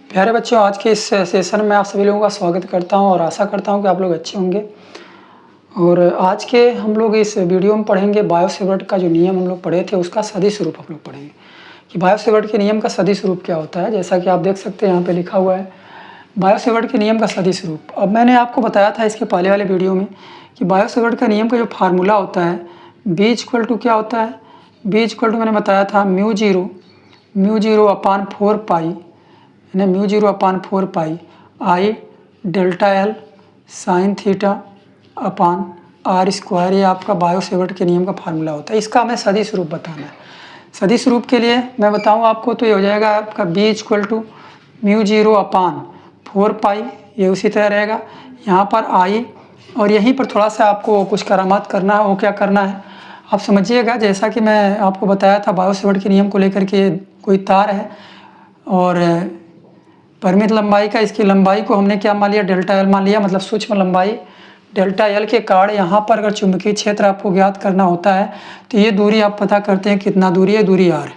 प्यारे बच्चों, आज के इस सेशन में आप सभी लोगों का स्वागत करता हूं और आशा करता हूं कि आप लोग अच्छे होंगे। और आज के हम लोग इस वीडियो में पढ़ेंगे बायो-सेवर्ट का जो नियम हम लोग पढ़े थे उसका सदिश रूप हम लोग पढ़ेंगे कि बायो-सेवर्ट के नियम का सदिश रूप क्या होता है। जैसा कि आप देख सकते हैं यहाँ पे लिखा हुआ है बायो-सेवर्ट के नियम का सदिश रूप। अब मैंने आपको बताया था इसके पहले वाले वीडियो में कि बायो-सेवर्ट का नियम का जो फार्मूला होता है बी इक्वल टू क्या होता है, बी इक्वल टू मैंने बताया था mu zero upon 4 pi mu zero upon 4 pi I delta L sine theta upon R square. ये आपका बायो-सेवर्ट के नियम का फार्मूला होता है। इसका हमें सदिश रूप बताना है। सदिश रूप के लिए मैं बताऊं आपको तो ये हो जाएगा आपका B equal to mu zero upon 4 pi, ये उसी तरह रहेगा। यहाँ पर आई और यहीं पर थोड़ा सा आपको कुछ करामात करना है। वो क्या करना है आप समझिएगा। जैसा कि मैं आपको बताया था बायो-सेवर्ट के नियम को लेकर के कोई तार है और परिमित लंबाई का, इसकी लंबाई को हमने क्या मान लिया, डेल्टा एल मान लिया, मतलब सूक्ष्म लंबाई डेल्टा एल के कारण यहाँ पर अगर चुंबकीय क्षेत्र आपको ज्ञात करना होता है तो ये दूरी आप पता करते हैं कितना दूरी है, दूरी आर।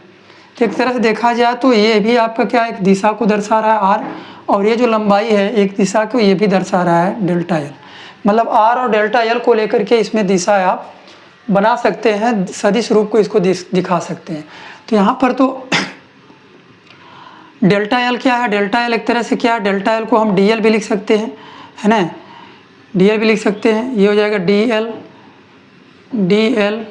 तो एक तरह से देखा जाए तो ये भी आपका क्या एक दिशा को दर्शा रहा है आर, और ये जो लंबाई है एक दिशा को ये भी दर्शा रहा है डेल्टा एल। मतलब आर और डेल्टा एल को लेकर के इसमें दिशा आप बना सकते हैं, सदिश रूप को इसको दिखा सकते हैं। तो यहाँ पर तो डेल्टा एल क्या है, डेल्टा एल एक तरह से क्या है, डेल्टा एल को हम डी एल भी लिख सकते हैं, है ना, डी एल भी लिख सकते हैं। ये हो जाएगा डी एल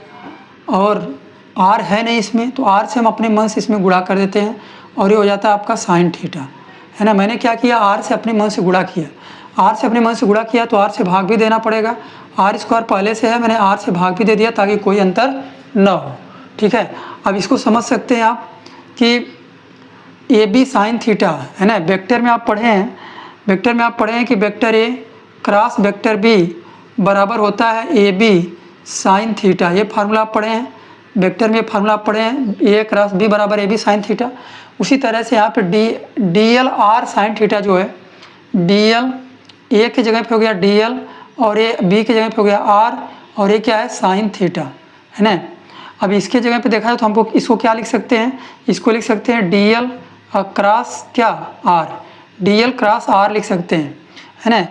और आर है नहीं इसमें, तो आर से हम अपने मन से इसमें गुणा कर देते हैं और ये हो जाता है आपका साइन थीटा, है ना। मैंने क्या किया, आर से अपने मन से गुणा किया, आर से अपने मन से गुणा किया तो आर से भाग भी देना पड़ेगा। आर स्क्वायर पहले से है, मैंने आर से भाग भी दे दिया ताकि कोई अंतर न हो, ठीक है। अब इसको समझ सकते हैं आप कि ए बी साइन थीटा, है ना। वेक्टर में आप पढ़े हैं कि vector A cross vector B बराबर होता है ए बी साइन थीटा। ये फार्मूला आप पढ़े हैं, वेक्टर में फार्मूला आप पढ़े हैं, ए क्रॉस बी बराबर ए बी साइन थीटा। उसी तरह से यहाँ पे D L R sine theta जो है, डी एल ए की जगह पे हो गया डी एल और ए बी की जगह पे हो गया आर, और ये क्या है साइन थीटा, है ना। अब इसके जगह पे देखा जाए तो हमको इसको क्या लिख सकते हैं, इसको लिख सकते हैं डी एल क्रॉस क्या R, D L cross R लिख सकते हैं, है ना।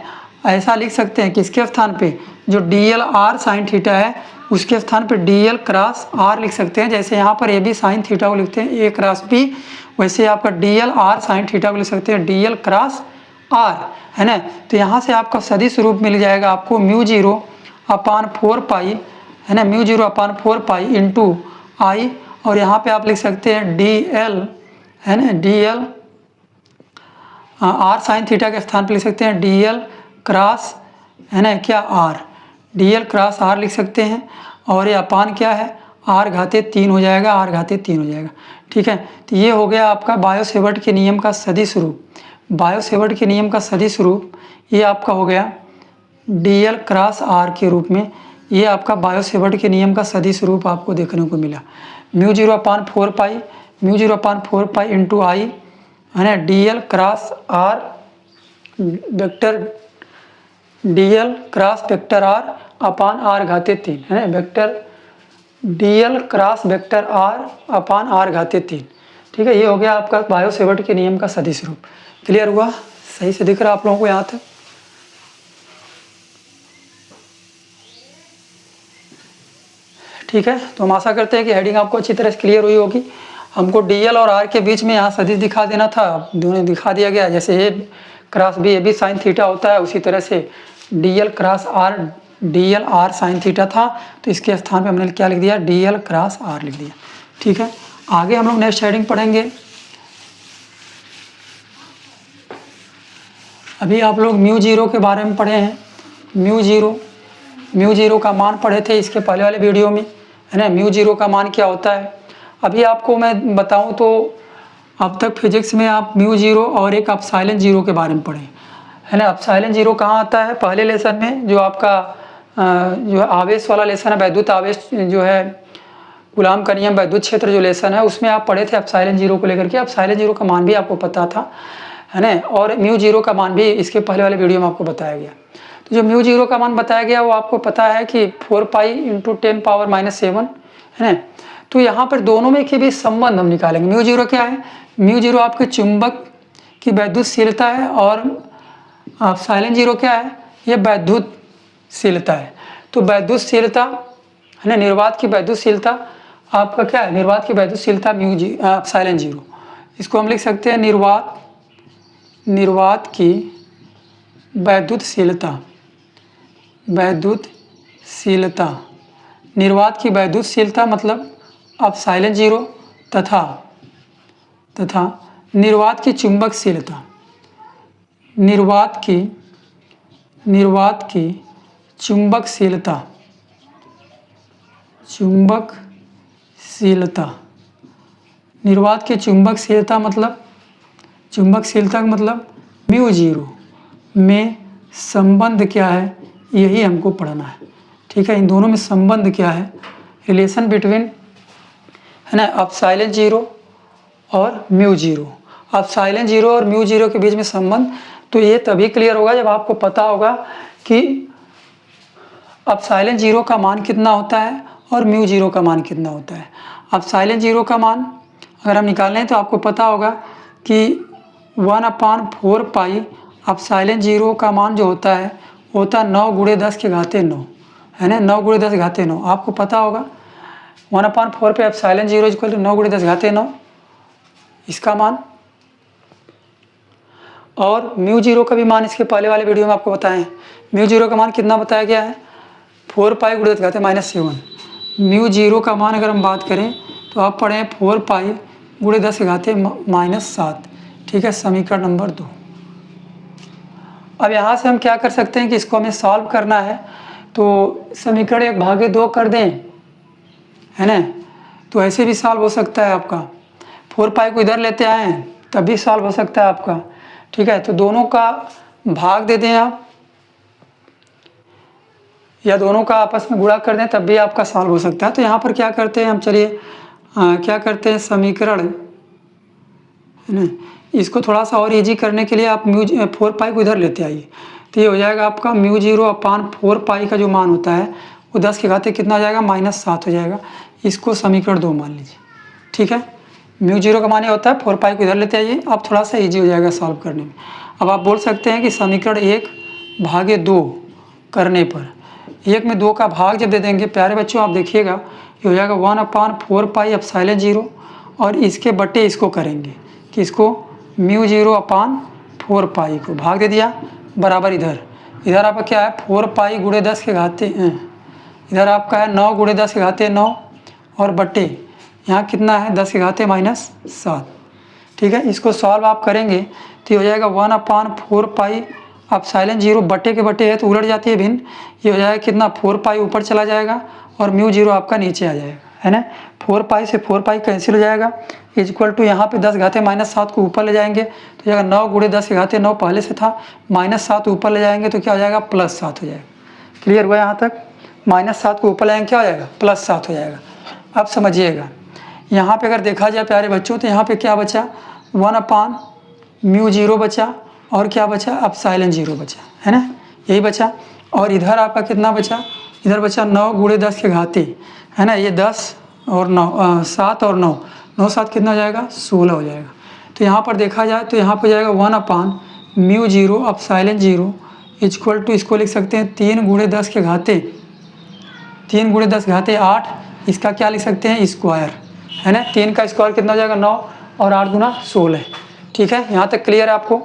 ऐसा लिख सकते हैं कि इसके स्थान पे जो D L R sine theta है उसके स्थान पे डी एल क्रॉस आर लिख सकते हैं। जैसे यहाँ पर ए बी साइन थीटा को लिखते हैं ए क्रॉस बी, वैसे आपका D L R sine theta को लिख सकते हैं डी एल क्रॉस आर, है ना। तो यहाँ से आपका सदिश रूप मिल जाएगा आपको म्यू जीरो अपान 4 पाई, है ना, mu zero upon 4 pi into I, और यहाँ पे आप लिख सकते हैं डी एल, है ना, D L R sine theta के स्थान पर लिख सकते हैं डी एल क्रॉस, है ना, क्या R, D L cross R लिख सकते हैं। और ये अपान क्या है, आर घाते 3 हो जाएगा, आर घाते 3 हो जाएगा, ठीक है। तो ये हो गया आपका बायो-सेवर्ट के नियम का सदिश रूप। बायो-सेवर्ट के नियम का सदिश रूप ये आपका हो गया डी एल क्रॉस आर के रूप में। ये आपका बायो-सेवर्ट के नियम का सदिश रूप आपको देखने को मिला। Mu zero upon 4 pi into I, है ना, D L cross R vector D L cross vector R upon R घाते 3, है ना, vector D L cross vector R upon R घाते 3, ठीक है। ये हो गया आपका बायो-सेवर्ट के नियम का सदिश रूप। क्लियर हुआ, सही से दिख रहा आप लोगों को यहाँ तक, ठीक है। तो हम आशा करते हैं कि हेडिंग आपको अच्छी तरह से क्लियर हुई होगी। हमको डी एल और आर के बीच में यहाँ सदिश दिखा देना था, दोनों दिखा दिया गया। जैसे A cross B A B sine theta होता है, उसी तरह से D L cross R D L R sine theta था, तो इसके स्थान पे हमने क्या लिख दिया, डी एल क्रॉस आर लिख दिया, ठीक है। आगे हम लोग नेक्स्ट हेडिंग पढ़ेंगे। अभी आप लोग म्यू जीरो के बारे में पढ़े हैं, म्यू जीरो का मान पढ़े थे इसके पहले वाले वीडियो में, है ना। म्यू जीरो का मान क्या होता है अभी आपको मैं बताऊं तो अब तक फिजिक्स में आप म्यू जीरो और एक एप्सिलॉन जीरो के बारे में पढ़े, है ना। एप्सिलॉन जीरो कहाँ आता है, पहले लेसन में जो आपका जो आवेश वाला लेसन है, वैद्युत आवेश जो है, कूलाम का नियम वैद्युत क्षेत्र जो लेसन है, उसमें आप पढ़े थे एप्सिलॉन जीरो को लेकर के। एप्सिलॉन जीरो का मान भी आपको पता था, है ना, और म्यू जीरो का मान भी इसके पहले वाले वीडियो में आपको बताया गया। तो जो म्यू जीरो का मान बताया गया वो आपको पता है कि 4 पाई इंटू 10 पावर -7, है ना। तो यहाँ पर दोनों में के बीच संबंध हम निकालेंगे। म्यू जीरो क्या है, म्यू जीरो आपके चुंबक की वैद्युतशीलता है और साइलेंट जीरो क्या है, ये वैद्युतशीलता है। तो वैद्युतशीलता है ना, निर्वात की वैद्युतशीलता आपका क्या है, निर्वात की वैद्युतशीलता साइलेंट जीरो। इसको हम लिख सकते हैं निर्वात की वैद्युतशीलता, निर्वात की वैद्युतशीलता मतलब अब साइलेंट जीरो तथा निर्वात की चुंबकशीलता, निर्वात की चुंबकशीलता, निर्वात की चुंबकशीलता मतलब म्यू जीरो में संबंध क्या है, यही हमको पढ़ना है। ठीक है, इन दोनों में संबंध क्या है, रिलेशन बिटवीन है ना अब साइलेंट जीरो और म्यू जीरो। अब साइलेंट जीरो और म्यू जीरो के बीच में संबंध, तो ये तभी क्लियर होगा जब आपको पता होगा कि अब साइलेंट जीरो का मान कितना होता है और म्यू जीरो का मान कितना होता है। अब साइलेंट जीरो का मान अगर हम निकालें तो आपको पता होगा कि 1/4 पाई, अब साइलेंट जीरो का मान जो होता है 9 × 10 के घाते 9 है ना, 9 × 10 घाते 9 आपको पता होगा। 1/4 पे अब साइलेंट जीरो इक्वल टू 9 × 10 घाते 9 इसका मान, और म्यू जीरो का भी मान इसके पहले वाले वीडियो में आपको बताएं। म्यू जीरो का मान कितना बताया गया है, 4 पाई × 10 घाते -7। म्यू जीरो का मान अगर हम बात करें तो आप पढ़ें 4 पाई × 10 घाते -7। ठीक है, समीकरण नंबर 2। अब यहाँ से हम क्या कर सकते हैं कि इसको हमें सॉल्व करना है, तो समीकरण 1/2 कर दें, है ना, तो ऐसे भी सॉल्व हो सकता है आपका। 4 पाई को इधर लेते आए तब भी सॉल्व हो सकता है आपका। ठीक है, तो दोनों का भाग दे दें आप, या दोनों का आपस में गुणा कर दें तब भी आपका सॉल्व हो सकता है। तो यहाँ पर क्या करते हैं हम, चलिए क्या करते हैं, समीकरण है ना, इसको थोड़ा सा और इजी करने के लिए आप 4 पाई को इधर लेते आइए, तो ये हो जाएगा आपका म्यू जीरो अपान 4 पाई का जो मान होता है वो 10 के घाते कितना हो जाएगा, -7 हो जाएगा। इसको समीकरण 2 मान लीजिए। ठीक है, म्यू जीरो का मान ये होता है, 4 पाई को इधर लेते आइए, अब थोड़ा सा ईजी हो जाएगा सॉल्व करने में। अब आप बोल सकते हैं कि समीकरण 1/2 करने पर 1 में 2 का भाग जब दे देंगे प्यारे बच्चों, आप देखिएगा ये हो जाएगा 1/4 पाई अब साइलेंट जीरो, और इसके बटे इसको करेंगे कि इसको म्यू जीरो अपान 4 पाई को भाग दे दिया बराबर इधर आपका क्या है 4 पाई × 10 के घाते, इधर आपका है 9 × 10 के घाते 9, और बटे यहाँ कितना है 10 के घाते -7। ठीक है, इसको सॉल्व आप करेंगे तो ये हो जाएगा 1/4 पाई, अब साइलेंट जीरो बटे के बटे है तो उलट जाती है भिन्न, ये हो जाएगा कितना 4 पाई ऊपर चला जाएगा और म्यू जीरो आपका नीचे आ जाएगा, है ना। 4 पाई से 4 पाई कैंसिल हो जाएगा, इक्वल टू यहाँ पे 10 घाते -7 को ऊपर ले जाएंगे तो जाएगा 9 × 10 के घाते 9 पहले से था, -7 ऊपर ले जाएंगे तो क्या हो जाएगा +7 हो जाएगा। क्लियर हुआ यहाँ तक, -7 को ऊपर लाएंगे क्या हो जाएगा +7 हो जाएगा। अब समझिएगा यहाँ पे अगर देखा जाए प्यारे बच्चों तो यहाँ पे क्या बचा 1/म्यू जीरो बचा, और क्या बचा अब साइलेंट जीरो बचा, है ना, यही बचा। और इधर आपका कितना बचा, इधर बचा 9 × 10 के घाते, है ना, ये 10 और 9 7 और 9 9 7 कितना हो जाएगा 16 हो जाएगा। तो यहाँ पर देखा जाए तो यहाँ पर जाएगा 1/म्यू जीरो अब साइलेंट जीरो इक्वल टू, इसको लिख सकते हैं 3 × 10 के घाते 3 × 10 घाते 8, इसका क्या लिख सकते हैं स्क्वायर, है ना, 3 का स्क्वायर कितना हो जाएगा 9 और 8 × 16। ठीक है, यहाँ तक क्लियर है आपको,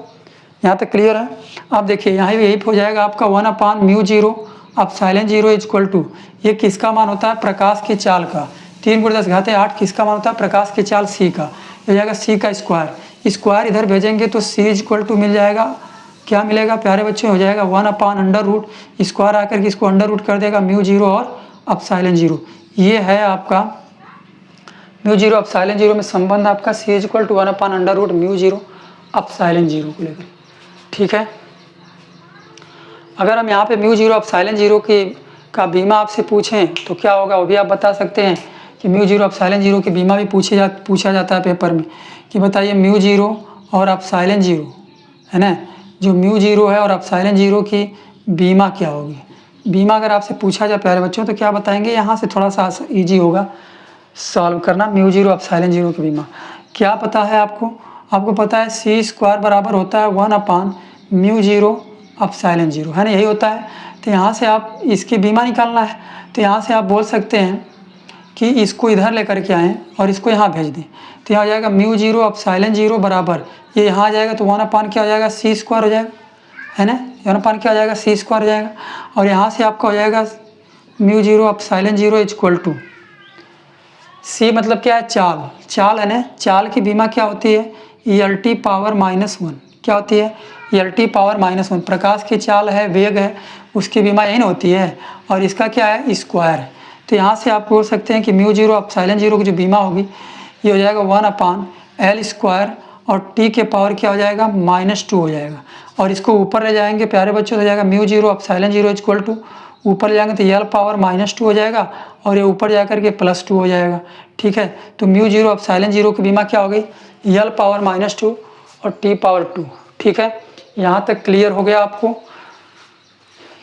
यहाँ तक क्लियर है। अब देखिए यहाँ भी यही हो जाएगा आपका 1/म्यू जीरो अब साइलेंट जीरो इक्वल टू, ये किसका मान होता है प्रकाश की चाल का, 3 × 10 घाते 8 किसका मान होता है प्रकाश की चाल सी का, ये हो जाएगा सी का स्क्वायर इधर भेजेंगे तो सी इक्वल टू मिल जाएगा, क्या मिलेगा प्यारे बच्चों हो जाएगा 1/√, स्क्वायर आकर के इसको अंडर रूट कर देगा म्यू जीरो और अब साइलेंट जीरो। ये है आपका म्यू जीरो अब साइलेंट जीरो में संबंध आपका सी इक्वल टू 1/√, म्यू जीरो अब साइलेंट जीरो को लेकर। ठीक है, अगर हम यहाँ पे म्यू जीरो अब साइलेंट जीरो का बीमा आपसे पूछें तो क्या होगा वो भी आप बता सकते हैं कि म्यू जीरो अब साइलेंट जीरो की बीमा भी पूछा जाता है पेपर में कि बताइए म्यू जीरो और अब साइलेंट जीरो, है ना, जो म्यू जीरो है और अब साइलेंट जीरो की बीमा क्या होगी। बीमा अगर आपसे पूछा जाए प्यारे बच्चों तो क्या बताएंगे, यहाँ से थोड़ा सा ईजी होगा सॉल्व करना। म्यू जीरो अब साइलेंट जीरो की बीमा क्या पता है आपको, आपको पता है सी स्क्वायर बराबर होता है 1/μ0 एप्सिलॉन 0, है ना, यही होता है। तो यहाँ से आप इसकी बीमा निकालना है, तो यहाँ से आप बोल सकते हैं कि इसको इधर लेकर के आएँ और इसको यहाँ भेज दें। तो यहाँ हो जाएगा μ0 एप्सिलॉन 0 बराबर, ये यहाँ आ जाएगा तो 1/, क्या हो जाएगा, सी स्क्वायर हो जाएगा, है ना, 1/, क्या हो जाएगा, सी स्क्वायर हो जाएगा। और यहाँ से आपका हो जाएगा μ0 एप्सिलॉन 0 इक्वल टू सी, मतलब क्या है, चाल, चाल है ना, चाल की बीमा क्या होती है, ELT पावर -1, क्या होती है, ELT पावर -1। प्रकाश की चाल है, वेग है, उसकी बीमा यही ना होती है, और इसका क्या है, स्क्वायर है। तो यहाँ से आप बोल सकते हैं कि μ0 एप्सिलॉन 0 की जो बीमा होगी ये हो जाएगा 1/L स्क्वायर, और t के पावर क्या हो जाएगा, -2 हो जाएगा। और इसको ऊपर ले जाएंगे प्यारे बच्चों, तो हो जाएगा μ0 एप्सिलॉन 0 इक्वल टू, ऊपर ले जाएंगे तो L पावर -2 हो जाएगा, और ये ऊपर जा कर के +2 हो जाएगा। ठीक है, तो μ0 एप्सिलॉन 0 की बीमा क्या हो गई, L पावर -2 और t पावर 2। ठीक है, यहाँ तक क्लियर हो गया आपको,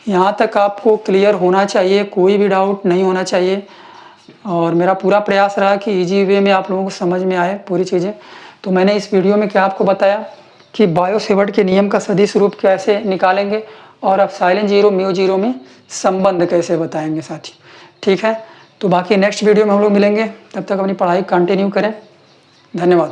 यहाँ तक आपको क्लियर होना चाहिए, कोई भी डाउट नहीं होना चाहिए। और मेरा पूरा प्रयास रहा कि इजी वे में आप लोगों को समझ में आए पूरी चीज़ें। तो मैंने इस वीडियो में क्या आपको बताया कि बायो-सेवर्ट के नियम का सदिश रूप कैसे निकालेंगे और एप्सिलॉन 0 μ0 में संबंध कैसे बताएंगे साथी। ठीक है, तो बाकी नेक्स्ट वीडियो में हम लोग मिलेंगे, तब तक अपनी पढ़ाई कंटिन्यू करें। धन्यवाद।